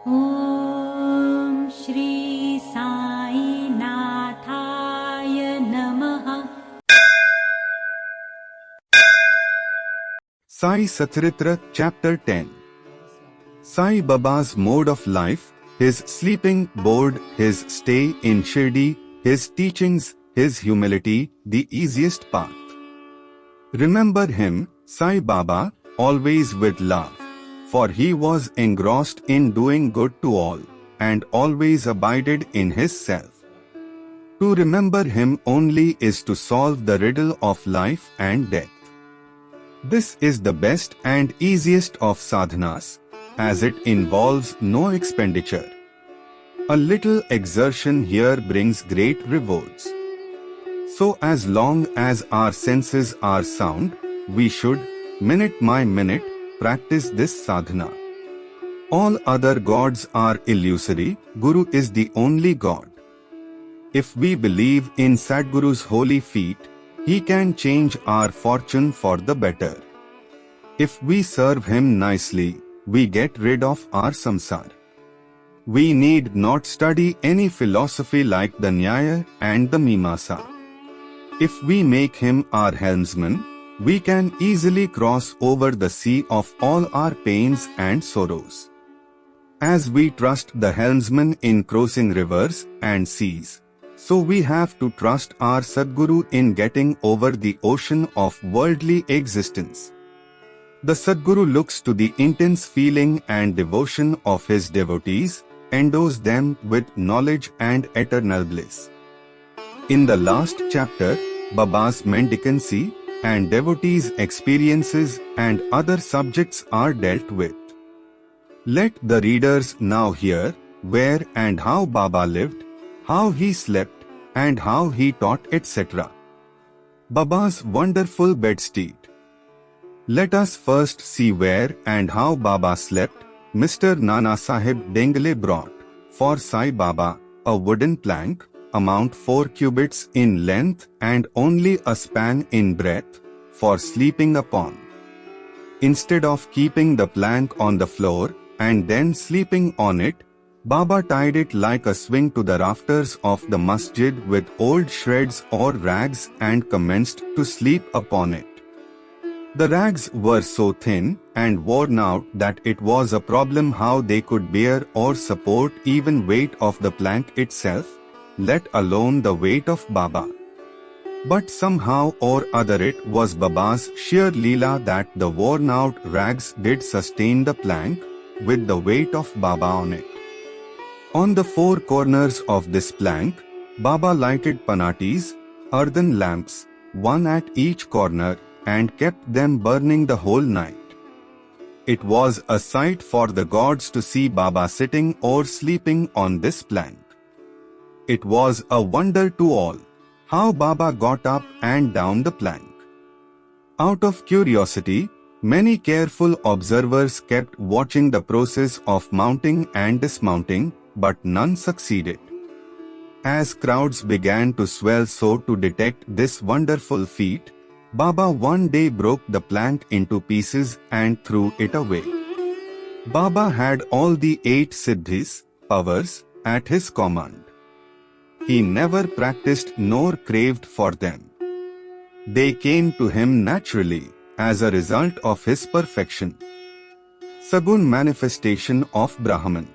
Om Shri Sai Nathaya Namaha. Sai Satcharitra, Chapter 10. Sai Baba's mode of life, his sleeping board, his stay in Shirdi, his teachings, his humility, the easiest path. Remember him, Sai Baba, always with love, for he was engrossed in doing good to all, and always abided in his self. To remember him only is to solve the riddle of life and death. This is the best and easiest of sadhanas, as it involves no expenditure. A little exertion here brings great rewards. So as long as our senses are sound, we should, minute by minute, practice this sadhana. All other gods are illusory, Guru is the only God. If we believe in Sadguru's holy feet, he can change our fortune for the better. If we serve him nicely, we get rid of our samsara. We need not study any philosophy like the Nyaya and the Mimamsa. If we make him our helmsman, we can easily cross over the sea of all our pains and sorrows. As we trust the helmsman in crossing rivers and seas, so we have to trust our Sadguru in getting over the ocean of worldly existence. The Sadguru looks to the intense feeling and devotion of his devotees, endows them with knowledge and eternal bliss. In the last chapter, Baba's mendicancy and devotees' experiences and other subjects are dealt with. Let the readers now hear where and how Baba lived, how he slept, and how he taught, etc. Baba's wonderful bedstead. Let us first see where and how Baba slept. Mr. Nanasaheb Dengale brought, for Sai Baba, a wooden plank, amount 4 cubits in length and only a span in breadth, for sleeping upon. Instead of keeping the plank on the floor and then sleeping on it, Baba tied it like a swing to the rafters of the Masjid with old shreds or rags and commenced to sleep upon it. The rags were so thin and worn out that it was a problem how they could bear or support even weight of the plank itself, let alone the weight of Baba. But somehow or other it was Baba's sheer leela that the worn out rags did sustain the plank, with the weight of Baba on it. On the 4 corners of this plank, Baba lighted panatis, earthen lamps, one at each corner, and kept them burning the whole night. It was a sight for the gods to see Baba sitting or sleeping on this plank. It was a wonder to all, how Baba got up and down the plank. Out of curiosity, many careful observers kept watching the process of mounting and dismounting, but none succeeded. As crowds began to swell so to detect this wonderful feat, Baba one day broke the plank into pieces and threw it away. Baba had all the 8 siddhis, powers, at his command. He never practiced nor craved for them. They came to him naturally, as a result of his perfection. Sagun manifestation of Brahman.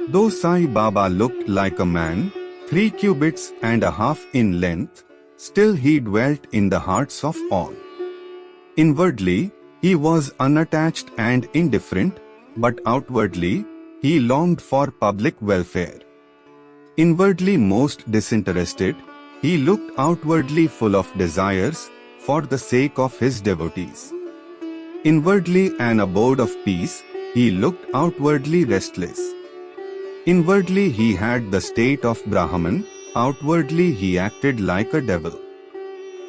Though Sai Baba looked like a man, 3 cubits and a half in length, still he dwelt in the hearts of all. Inwardly, he was unattached and indifferent, but outwardly, he longed for public welfare. Inwardly most disinterested, he looked outwardly full of desires, for the sake of his devotees. Inwardly an abode of peace, he looked outwardly restless. Inwardly he had the state of Brahman, outwardly he acted like a devil.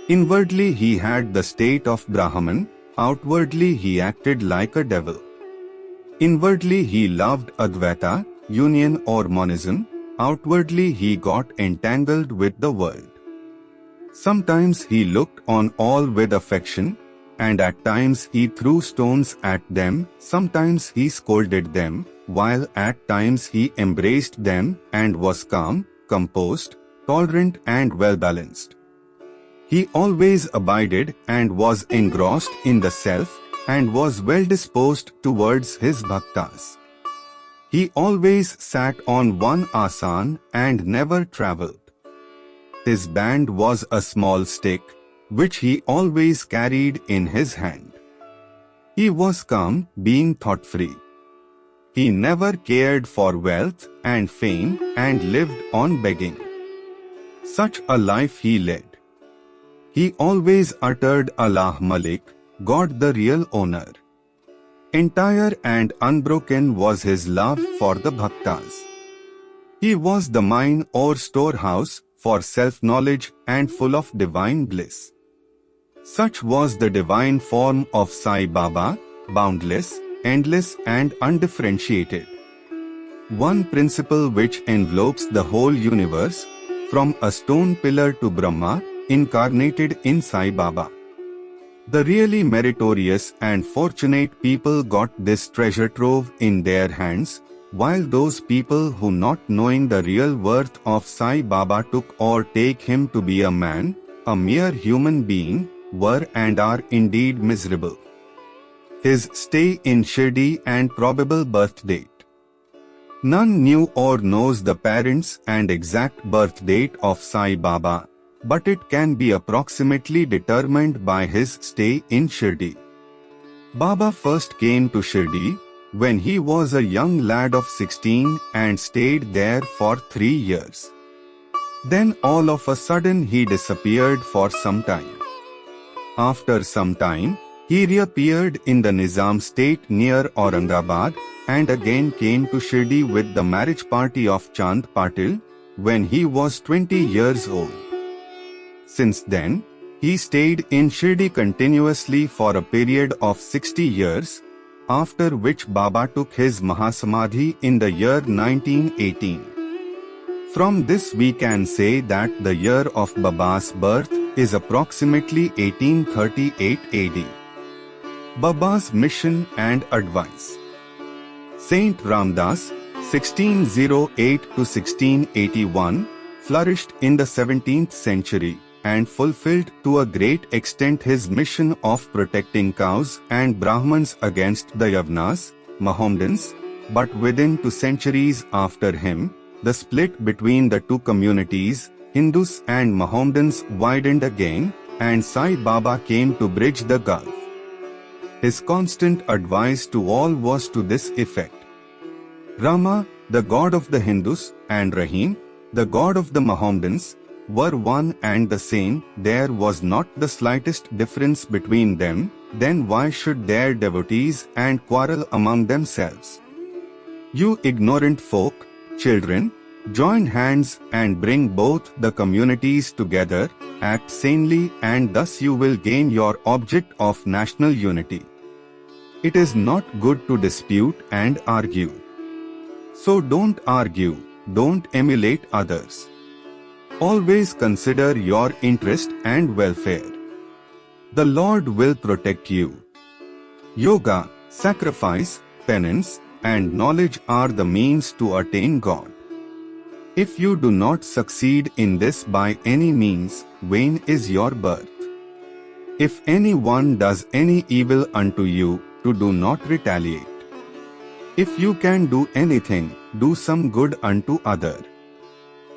Inwardly he had the state of Brahman, outwardly he acted like a devil. Inwardly he loved Advaita, union or monism, outwardly he got entangled with the world. Sometimes he looked on all with affection, and at times he threw stones at them, sometimes he scolded them, while at times he embraced them and was calm, composed, tolerant and well-balanced. He always abided and was engrossed in the self and was well-disposed towards his bhaktas. He always sat on one asan and never travelled. His band was a small stick, which he always carried in his hand. He was calm, being thought-free. He never cared for wealth and fame and lived on begging. Such a life he led. He always uttered Allah Malik, God the real owner. Entire and unbroken was his love for the bhaktas. He was the mine or storehouse for self-knowledge and full of divine bliss. Such was the divine form of Sai Baba, boundless, endless and undifferentiated. One principle which envelopes the whole universe, from a stone pillar to Brahma, incarnated in Sai Baba. The really meritorious and fortunate people got this treasure trove in their hands, while those people who, not knowing the real worth of Sai Baba, took or take him to be a man, a mere human being, were and are indeed miserable. His stay in Shirdi and probable birth date. None knew or knows the parents and exact birth date of Sai Baba, but it can be approximately determined by his stay in Shirdi. Baba first came to Shirdi when he was a young lad of 16 and stayed there for 3 years. Then all of a sudden he disappeared for some time. After some time, he reappeared in the Nizam state near Aurangabad and again came to Shirdi with the marriage party of Chand Patil when he was 20 years old. Since then, he stayed in Shirdi continuously for a period of 60 years, after which Baba took his Mahasamadhi in the year 1918. From this we can say that the year of Baba's birth is approximately 1838 AD. Baba's mission and advice. Saint Ramdas, 1608 to 1681, flourished in the 17th century and fulfilled to a great extent his mission of protecting cows and Brahmins against the Yavanas, Mohammedans, but within 2 centuries after him, the split between the two communities, Hindus and Mohammedans, widened again, and Sai Baba came to bridge the gulf. His constant advice to all was to this effect: Rama, the god of the Hindus, and Rahim, the god of the Mohammedans, were one and the same. There was not the slightest difference between them. Then why should their devotees and quarrel among themselves? You ignorant folk, children, join hands and bring both the communities together, act sanely, and thus you will gain your object of national unity. It is not good to dispute and argue. So don't argue, don't emulate others. Always consider your interest and welfare. The Lord will protect you. Yoga, sacrifice, penance, and knowledge are the means to attain God. If you do not succeed in this by any means, vain is your birth. If anyone does any evil unto you, do not retaliate. If you can do anything, do some good unto other.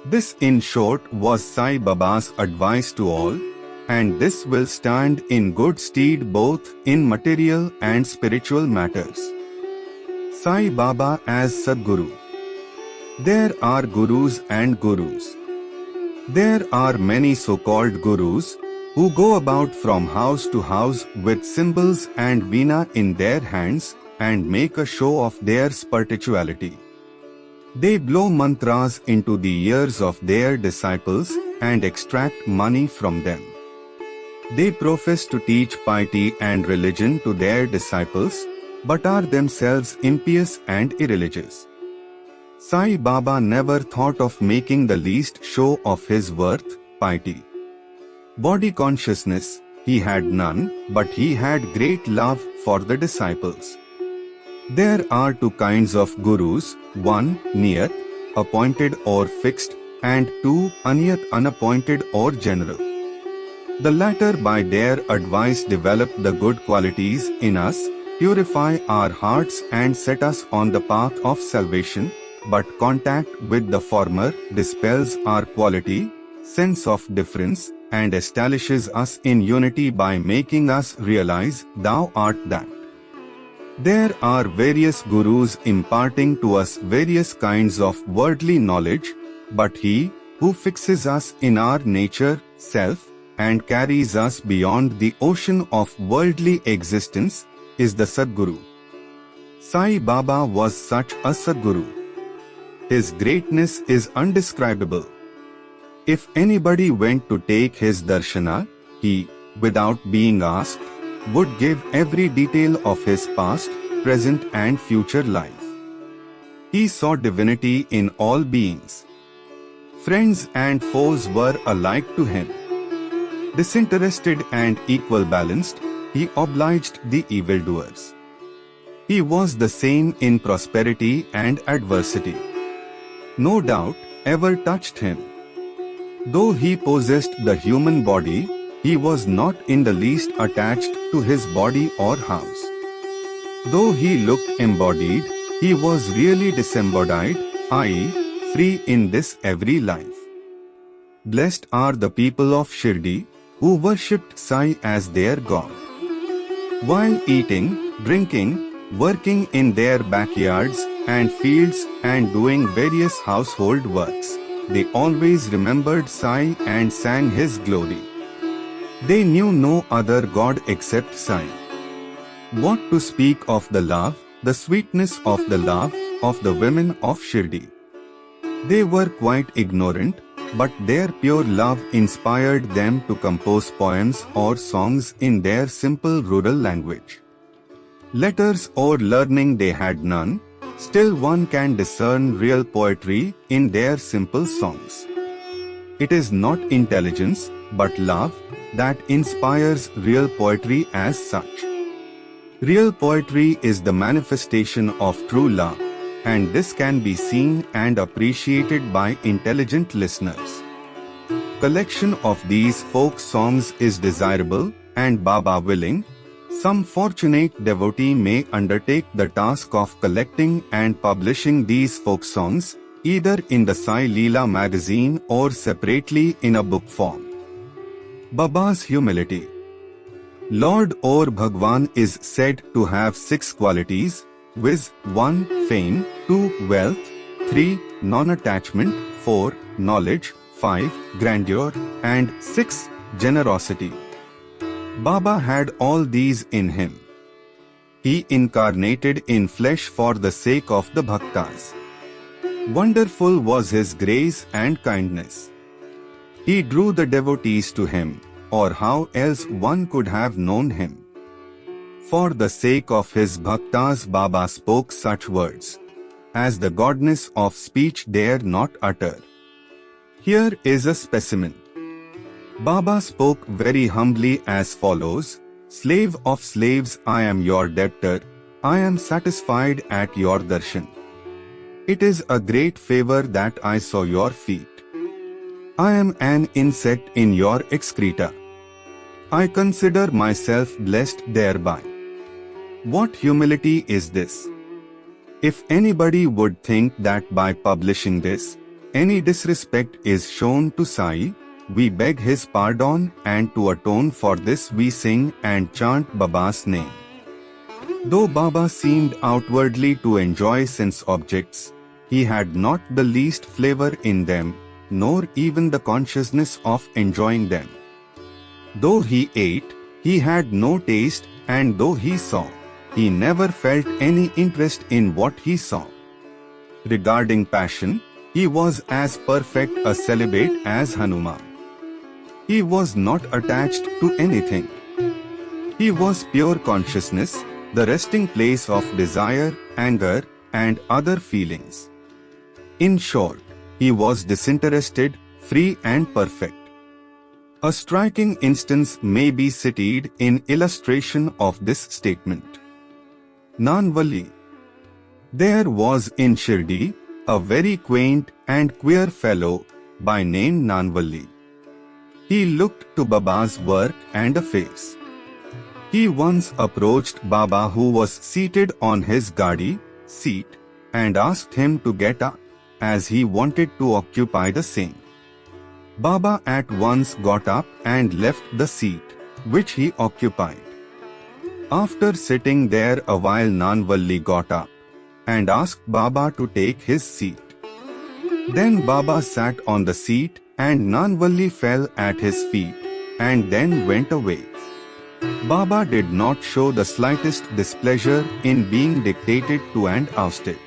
This in short was Sai Baba's advice to all, and this will stand in good stead both in material and spiritual matters. Sai Baba as Sadguru. There are gurus and gurus. There are many so-called gurus who go about from house to house with cymbals and veena in their hands and make a show of their spirituality. They blow mantras into the ears of their disciples and extract money from them. They profess to teach piety and religion to their disciples, but are themselves impious and irreligious. Sai Baba never thought of making the least show of his worth, piety, body consciousness, he had none, but he had great love for the disciples. There are two kinds of gurus, one, niyat, appointed or fixed, and two, aniyat, unappointed or general. The latter by their advice develop the good qualities in us, purify our hearts and set us on the path of salvation, but contact with the former dispels our quality, sense of difference, and establishes us in unity by making us realize thou art that. There are various gurus imparting to us various kinds of worldly knowledge, but he who fixes us in our nature, self, and carries us beyond the ocean of worldly existence is the Sadguru. Sai Baba was such a Sadguru. His greatness is undescribable. If anybody went to take his darshana, he, without being asked, would give every detail of his past, present and future life. He saw divinity in all beings. Friends and foes were alike to him. Disinterested and equal balanced, he obliged the evildoers. He was the same in prosperity and adversity. No doubt ever touched him. Though he possessed the human body, he was not in the least attached to his body or house. Though he looked embodied, he was really disembodied, i.e., free in this every life. Blessed are the people of Shirdi, who worshipped Sai as their God. While eating, drinking, working in their backyards and fields and doing various household works, they always remembered Sai and sang his glory. They knew no other God except Sai. What to speak of the love, the sweetness of the love of the women of Shirdi? They were quite ignorant, but their pure love inspired them to compose poems or songs in their simple rural language. Letters or learning they had none, still one can discern real poetry in their simple songs. It is not intelligence, but love, that inspires real poetry as such. Real poetry is the manifestation of true love, and this can be seen and appreciated by intelligent listeners. Collection of these folk songs is desirable, and Baba willing, some fortunate devotee may undertake the task of collecting and publishing these folk songs, either in the Sai Leela magazine or separately in a book form. Baba's humility. Lord or Bhagwan is said to have 6 qualities, viz. 1. Fame, 2. Wealth, 3. Non-attachment, 4. Knowledge, 5. Grandeur, and 6. Generosity. Baba had all these in him. He incarnated in flesh for the sake of the bhaktas. Wonderful was his grace and kindness. He drew the devotees to him, or how else one could have known him. For the sake of his bhaktas Baba spoke such words, as the godness of speech dare not utter. Here is a specimen. Baba spoke very humbly as follows, Slave of slaves, I am your debtor, I am satisfied at your darshan. It is a great favor that I saw your feet. I am an insect in your excreta. I consider myself blessed thereby. What humility is this? If anybody would think that by publishing this, any disrespect is shown to Sai, we beg his pardon, and to atone for this we sing and chant Baba's name. Though Baba seemed outwardly to enjoy sense objects, he had not the least flavor in them, nor even the consciousness of enjoying them. Though he ate, he had no taste, and though he saw, he never felt any interest in what he saw. Regarding passion, he was as perfect a celibate as Hanuman. He was not attached to anything. He was pure consciousness, the resting place of desire, anger, and other feelings. In short, he was disinterested, free and perfect. A striking instance may be cited in illustration of this statement. Nanvalli. There was in Shirdi a very quaint and queer fellow by name Nanvalli. He looked to Baba's work and affairs. He once approached Baba, who was seated on his gadi seat, and asked him to get up, as he wanted to occupy the same. Baba at once got up and left the seat, which he occupied. After sitting there a while, Nanvalli got up and asked Baba to take his seat. Then Baba sat on the seat and Nanvalli fell at his feet and then went away. Baba did not show the slightest displeasure in being dictated to and ousted.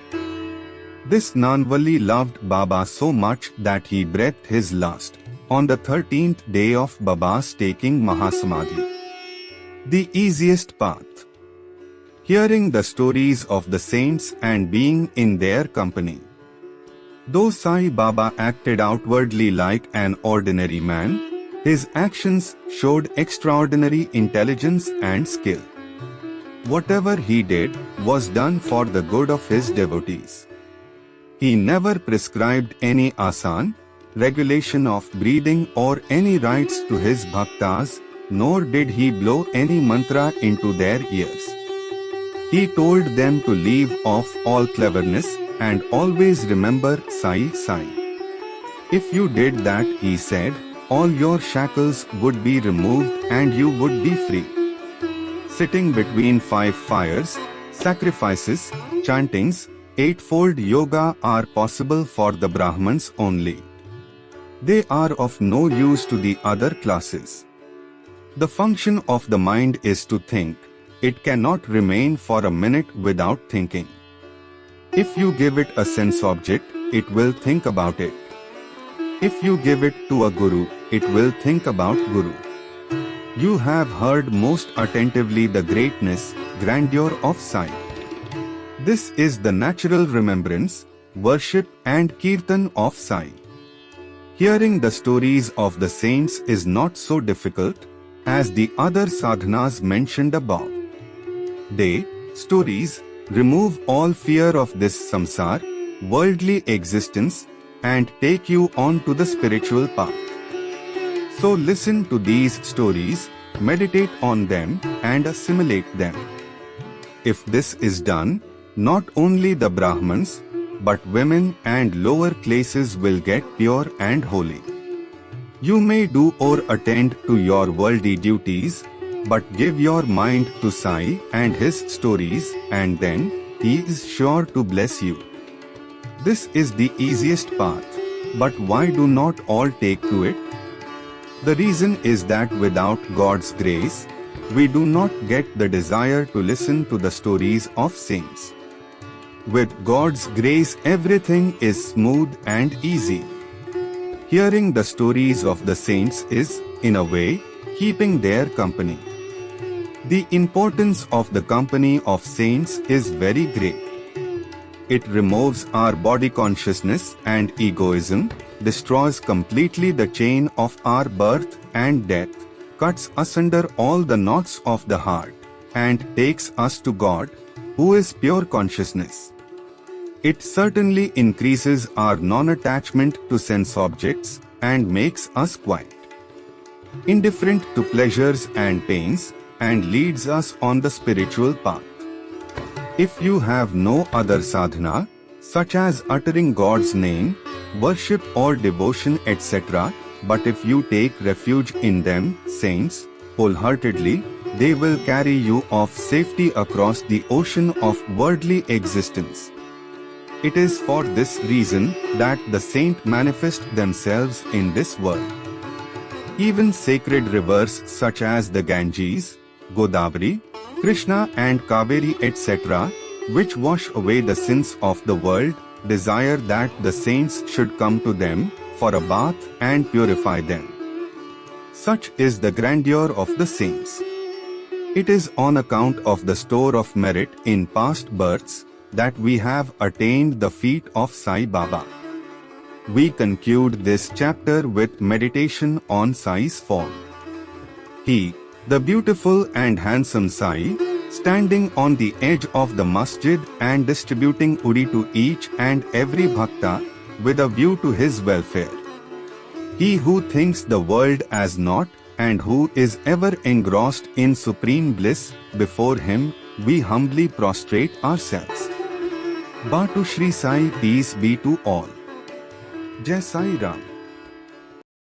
This Nanvalli loved Baba so much that he breathed his last on the 13th day of Baba's taking Mahasamadhi. The easiest path. Hearing the stories of the saints and being in their company. Though Sai Baba acted outwardly like an ordinary man, his actions showed extraordinary intelligence and skill. Whatever he did was done for the good of his devotees. He never prescribed any asan, regulation of breathing or any rites to his bhaktas, nor did he blow any mantra into their ears. He told them to leave off all cleverness and always remember Sai Sai. If you did that, he said, all your shackles would be removed and you would be free. Sitting between 5 fires, sacrifices, chantings, eightfold yoga are possible for the Brahmins only. They are of no use to the other classes. The function of the mind is to think. It cannot remain for a minute without thinking. If you give it a sense object, it will think about it. If you give it to a guru, it will think about guru. You have heard most attentively the greatness, grandeur of Sai. This is the natural remembrance, worship and kirtan of Sai. Hearing the stories of the saints is not so difficult as the other sadhanas mentioned above. They, stories, remove all fear of this samsar, worldly existence, and take you on to the spiritual path. So listen to these stories, meditate on them, and assimilate them. If this is done, not only the Brahmins, but women and lower classes will get pure and holy. You may do or attend to your worldly duties, but give your mind to Sai and his stories, and then he is sure to bless you. This is the easiest path, but why do not all take to it? The reason is that without God's grace, we do not get the desire to listen to the stories of saints. With God's grace, everything is smooth and easy. Hearing the stories of the saints is, in a way, keeping their company. The importance of the company of saints is very great. It removes our body consciousness and egoism, destroys completely the chain of our birth and death, cuts asunder all the knots of the heart, and takes us to God, who is pure consciousness. It certainly increases our non-attachment to sense objects and makes us quiet, indifferent to pleasures and pains, and leads us on the spiritual path. If you have no other sadhana, such as uttering God's name, worship or devotion, etc., but if you take refuge in them, saints, wholeheartedly, they will carry you off safety across the ocean of worldly existence. It is for this reason that the saints manifest themselves in this world. Even sacred rivers such as the Ganges, Godavari, Krishna and Kaveri, etc., which wash away the sins of the world, desire that the saints should come to them for a bath and purify them. Such is the grandeur of the saints. It is on account of the store of merit in past births that we have attained the feet of Sai Baba. we conclude this chapter with meditation on Sai's form. He, the beautiful and handsome Sai, standing on the edge of the Masjid and distributing udi to each and every bhakta with a view to his welfare. He who thinks the world as naught and who is ever engrossed in supreme bliss, before him we humbly prostrate ourselves. Batu Shri Sai, peace be to all. Jai Sai Ram.